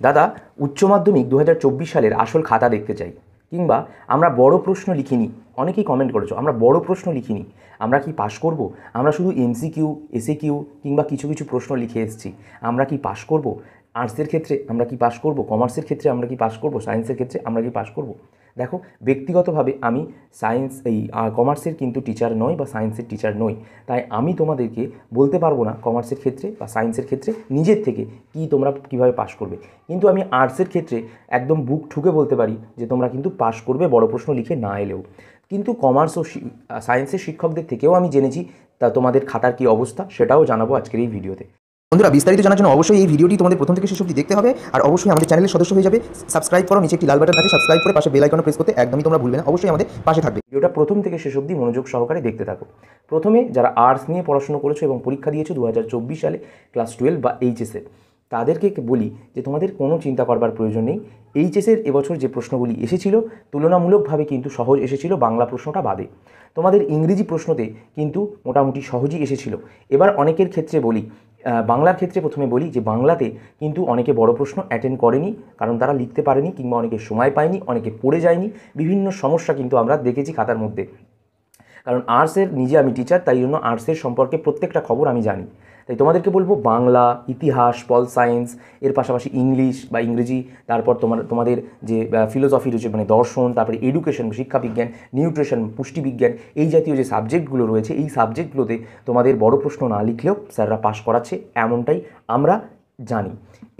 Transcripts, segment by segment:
দাদা উচ্চ মাধ্যমিক 2024 সালের আসল খাতা দেখতে চাই, কিংবা আমরা বড় প্রশ্ন লিখিনি। অনেকেই কমেন্ট করেছো আমরা বড় প্রশ্ন লিখিনি, আমরা কি পাশ করব? আমরা শুধু এমসিকিউ, এসএকিউ কিংবা কিছু কিছু প্রশ্ন লিখে এসেছি, আমরা কি পাশ করব? আর্টসের ক্ষেত্রে আমরা কি পাশ করব? কমার্সের ক্ষেত্রে আমরা কি পাশ করব? সায়েন্সের ক্ষেত্রে আমরা কি পাশ করব? দেখো, ব্যক্তিগতভাবে আমি কমার্সের কিন্তু টিচার নই বা সায়েন্সের টিচার নই, তাই আমি তোমাদেরকে বলতে পারবো না কমার্সের ক্ষেত্রে বা সায়েন্সের ক্ষেত্রে নিজের থেকে কি তোমরা কীভাবে পাশ করবে। কিন্তু আমি আর্টসের ক্ষেত্রে একদম বুক ঠুকে বলতে পারি যে তোমরা কিন্তু পাশ করবে বড় প্রশ্ন লিখে না এলেও। কিন্তু কমার্স ও সায়েন্সের শিক্ষকদের থেকেও আমি জেনেছি তা তোমাদের খাতার কী অবস্থা, সেটাও জানাবো আজকের এই ভিডিওতে। বন্ধুরা, বিস্তারিত জানার জন্য অবশ্যই এই ভিডিওটি তোমাদের প্রথম থেকে শেষ অবধি দেখতে হবে। আর অবশ্যই আমাদের চ্যানেলের সদস্য হয়ে যাবে। সাবস্ক্রাইব করো, নিচে একটি লাল বাটন আছে, সাবস্ক্রাইব করে পাশে বেল আইকন প্রেস করতে একদমই তোমরা ভুলবে না। অবশ্যই আমাদের পাশে থাকবে। ভিডিওটা প্রথম থেকে শেষ অবধি মনোযোগ সহকারে দেখতে থাকো। প্রথমে যারা আর্টস নিয়ে পড়াশোনা করেছো এবং পরীক্ষা দিয়েছো 2024 সালে ক্লাস 12 বা এইচএসে, তাদেরকে বলি যে তোমাদের কোনো চিন্তা করবার প্রয়োজন নেই। এইচএসের এবছর যে প্রশ্নগুলি এসেছিল তুলনামূলকভাবে কিন্তু সহজ এসেছিল, বাংলা প্রশ্নটা বাদে। তোমাদের ইংরেজি প্রশ্নতে কিন্তু মোটামুটি সহজই এসেছিল। এবার অনেকের ক্ষেত্রে বলি, বাংলার ক্ষেত্রে প্রথমে বলি যে বাংলাতে কিন্তু অনেকে বড় প্রশ্ন অ্যাটেন্ড করেনি, কারণ তারা লিখতে পারেনি কিংবা অনেকে সময় পায়নি, অনেকে পড়ে যায়নি। বিভিন্ন সমস্যা কিন্তু আমরা দেখেছি খাতার মধ্যে। কারণ আর্টসের নিজে আমি টিচার, তাই জন্য আর্টসের সম্পর্কে প্রত্যেকটা খবর আমি জানি। তাই তোমাদেরকে বলবো বাংলা, ইতিহাস, পল সায়েন্স, এর পাশাপাশি ইংলিশ বা ইংরেজি, তারপর তোমাদের যে ফিলোসফি রয়েছে মানে দর্শন, তারপরে এডুকেশন, শিক্ষাবিজ্ঞান, নিউট্রিশন, পুষ্টিবিজ্ঞান, এই জাতীয় যে সাবজেক্টগুলো রয়েছে, এই সাবজেক্টগুলোতে তোমাদের বড় প্রশ্ন না লিখলেও স্যাররা পাশ করাচ্ছে, এমনটাই আমরা জানি।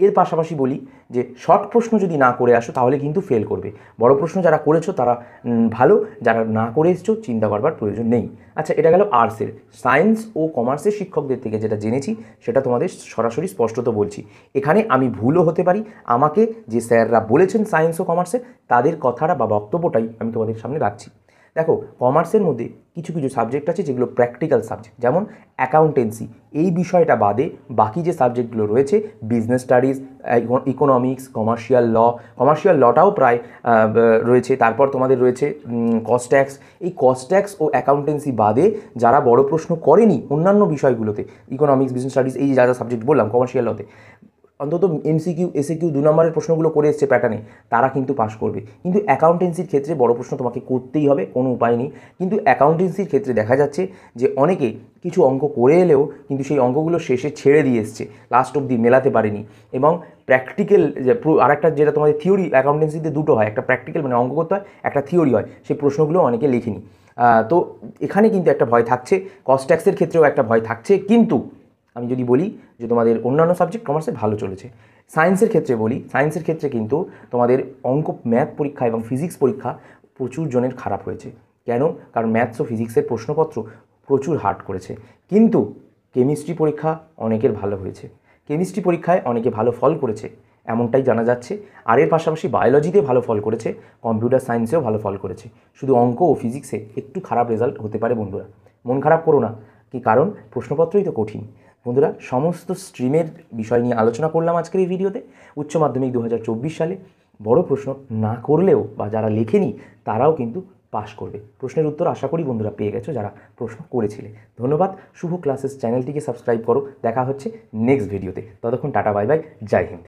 এর পাশাপাশি বলি যে শর্ট প্রশ্ন যদি না করে আসো তাহলে কিন্তু ফেল করবে। বড় প্রশ্ন যারা করেছো তারা ভালো, যারা না করে এসছো চিন্তা করবার প্রয়োজন নেই। আচ্ছা, এটা গেল আর্টসের। সায়েন্স ও কমার্সের শিক্ষকদের থেকে যেটা জেনেছি সেটা তোমাদের সরাসরি স্পষ্টত বলছি। এখানে আমি ভুলও হতে পারি, আমাকে যে স্যাররা বলেছেন সায়েন্স ও কমার্সে তাদের কথাটা বা বক্তব্যটাই আমি তোমাদের সামনে রাখছি। দেখো, কমার্সের মধ্যে কিছু কিছু সাবজেক্ট আছে যেগুলো প্র্যাকটিক্যাল সাবজেক্ট, যেমন অ্যাকাউন্টেন্সি। এই বিষয়টা বাদে বাকি যে সাবজেক্টগুলো রয়েছে, বিজনেস স্টাডিজ, ইকোনমিক্স, কমার্শিয়াল লটাও প্রায় রয়েছে। তারপর তোমাদের রয়েছে কস্ট ট্যাক্স। এই কস্ট ট্যাক্স ও অ্যাকাউন্টেন্সি বাদে যারা বড় প্রশ্ন করেনি অন্যান্য বিষয়গুলোতে, ইকোনমিক্স, বিজনেস স্টাডিজ, এই যা যা সাবজেক্ট বললাম কমার্শিয়াল লতে, অন্তত এমসিকিউ, এসএকিউ 2 নম্বরের প্রশ্নগুলো করে এসছে প্যাটার্নে, তারা কিন্তু পাশ করবে। কিন্তু অ্যাকাউন্টেন্সির ক্ষেত্রে বড় প্রশ্ন তোমাকে করতেই হবে, কোনো উপায় নেই। কিন্তু অ্যাকাউন্টেন্সির ক্ষেত্রে দেখা যাচ্ছে যে অনেকে কিছু অঙ্ক করে এলেও কিন্তু সেই অঙ্কগুলো শেষে ছেড়ে দিয়ে এসছে, লাস্ট অবধি মেলাতে পারেনি। এবং প্র্যাকটিক্যাল আরেকটা যেটা তোমাদের থিওরি, অ্যাকাউন্টেন্সিতে দুটো হয়, একটা প্র্যাকটিক্যাল মানে অঙ্ক করতে হয়, একটা থিওরি হয়, সেই প্রশ্নগুলো অনেকে লেখেনি। তো এখানে কিন্তু একটা ভয় থাকছে, কস্ট ট্যাক্সের ক্ষেত্রেও একটা ভয় থাকছে। কিন্তু আমি যদি বলি যে তোমাদের অন্যান্য সাবজেক্ট কমার্সে ভালো চলেছে। সায়েন্সের ক্ষেত্রে বলি, সায়েন্সের ক্ষেত্রে কিন্তু তোমাদের অঙ্ক, ম্যাথ পরীক্ষা এবং ফিজিক্স পরীক্ষা প্রচুর জনের খারাপ হয়েছে। কেন? কারণ ম্যাথস ও ফিজিক্সের প্রশ্নপত্র প্রচুর হার্ড করেছে। কিন্তু কেমিস্ট্রি পরীক্ষা অনেকের ভালো হয়েছে, কেমিস্ট্রি পরীক্ষায় অনেকে ভালো ফল করেছে এমনটাই জানা যাচ্ছে। আর এর পাশাপাশি বায়োলজিতে ভালো ফল করেছে, কম্পিউটার সায়েন্সেও ভালো ফল করেছে। শুধু অঙ্ক ও ফিজিক্সে একটু খারাপ রেজাল্ট হতে পারে বন্ধুরা, মন খারাপ করো না, কি কারণ প্রশ্নপত্রই তো কঠিন। বন্ধুরা, সমস্ত স্ট্রিমের বিষয় নিয়ে আলোচনা করলাম আজকের এই ভিডিওতে। উচ্চ মাধ্যমিক 2024 সালে বড় প্রশ্ন না করলেও বা যারা লেখেনি তারাও কিন্তু পাশ করবে। প্রশ্নের উত্তর আশা করি বন্ধুরা পেয়ে গেছো যারা প্রশ্ন করেছিলে। ধন্যবাদ। শুভ ক্লাসেস চ্যানেলটিকে সাবস্ক্রাইব করো। দেখা হচ্ছে নেক্সট ভিডিওতে। ততক্ষণ টাটা, বাই বাই, জয় হিন্দ।